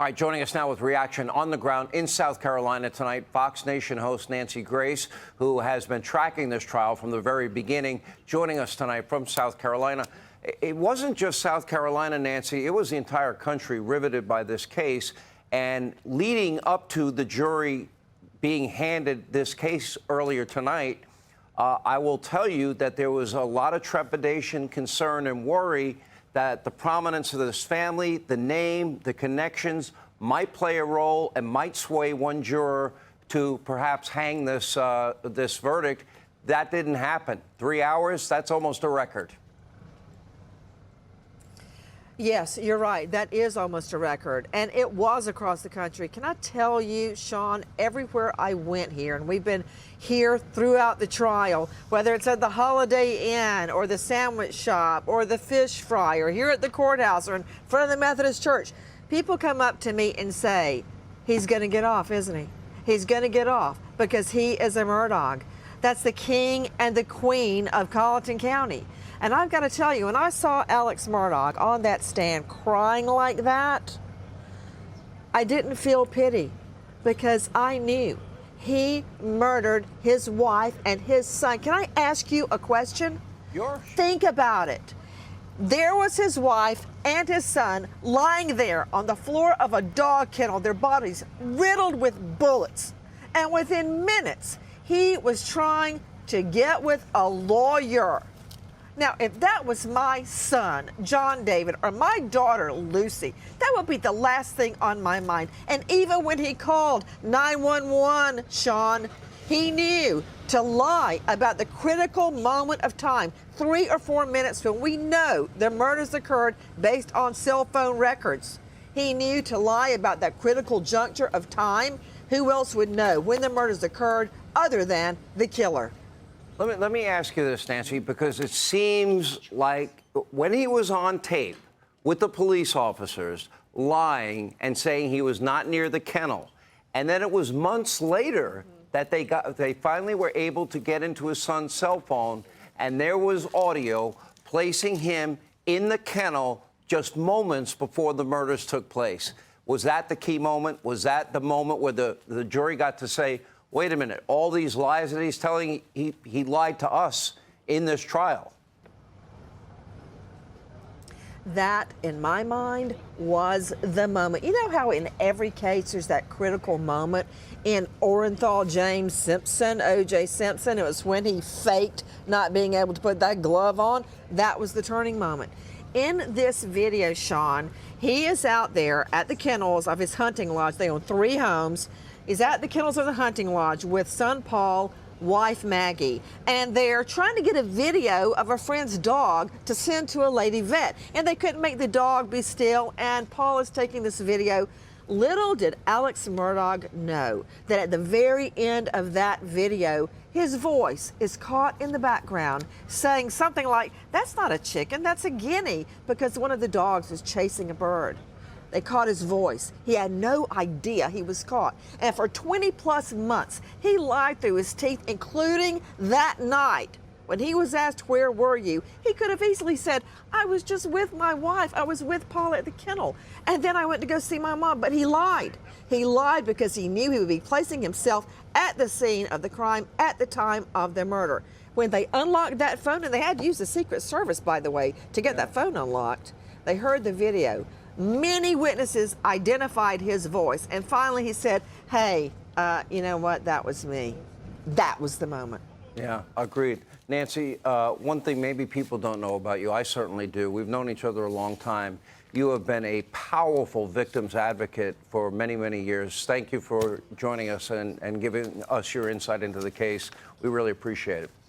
All right, joining us now with reaction on the ground in South Carolina tonight, Fox Nation host Nancy Grace, who has been tracking this trial from the very beginning, joining us tonight from South Carolina. It wasn't just South Carolina, Nancy. It was the entire country riveted by this case. And leading up to the jury being handed this case earlier tonight, I will tell you that there was a lot of trepidation, concern, and worry that the prominence of this family, the name, the connections might play a role and might sway one juror to perhaps hang this verdict. That didn't happen. 3 hours, that's almost a record. Yes, you're right. That is almost a record. And it was across the country. Can I tell you, Sean, everywhere I went here, and we've been here throughout the trial, whether it's at the Holiday Inn or the sandwich shop or the fish fry or here at the courthouse or in front of the Methodist Church, people come up to me and say, he's going to get off, isn't he? He's going to get off because he is a Murdaugh. That's the king and the queen of Colleton County. And I've got to tell you, when I saw Alex Murdaugh on that stand crying like that, I didn't feel pity because I knew he murdered his wife and his son. Can I ask you a question? Sure. Think about it. There was his wife and his son lying there on the floor of a dog kennel, their bodies riddled with bullets. And within minutes, he was trying to get with a lawyer. Now, if that was my son, John David, or my daughter, Lucy, that would be the last thing on my mind. And even when he called 911, Sean, he knew to lie about the critical moment of time, 3 or 4 minutes when we know the murders occurred based on cell phone records. He knew to lie about that critical juncture of time. Who else would know when the murders occurred other than the killer? Let me ask you this, Nancy, because it seems like when he was on tape with the police officers lying and saying he was not near the kennel, and then it was months later that they finally were able to get into his son's cell phone, and there was audio placing him in the kennel just moments before the murders took place. Was that the key moment? Was that the moment where the jury got to say, wait a minute, all these lies that he's telling, he lied to us in this trial? That, in my mind, was the moment. You know how in every case there's that critical moment? In Orenthal James Simpson, O.J. Simpson, it was when he faked not being able to put that glove on. That was the turning moment. In this video, Sean, he is out there at the kennels of his hunting lodge. They own 3 homes. He's at the kennels of the hunting lodge with son Paul, wife Maggie, and they're trying to get a video of a friend's dog to send to a lady vet, and they couldn't make the dog be still, and Paul is taking this video. Little did Alex Murdaugh know that at the very end of that video, his voice is caught in the background saying something like, that's not a chicken, that's a guinea, because one of the dogs was chasing a bird. They caught his voice. He had no idea he was caught. And for 20+ months, he lied through his teeth, including that night. When he was asked, where were you? He could have easily said, I was just with my wife. I was with Paul at the kennel. And then I went to go see my mom. But he lied. He lied because he knew he would be placing himself at the scene of the crime at the time of the murder. When they unlocked that phone, and they had to use the Secret Service, by the way, to get that phone unlocked, they heard the video. Many witnesses identified his voice, and finally he said, hey, you know what, that was me. That was the moment. Yeah, agreed. Nancy, one thing maybe people don't know about you, I certainly do. We've known each other a long time. You have been a powerful victims advocate for many, many years. Thank you for joining us and giving us your insight into the case. We really appreciate it.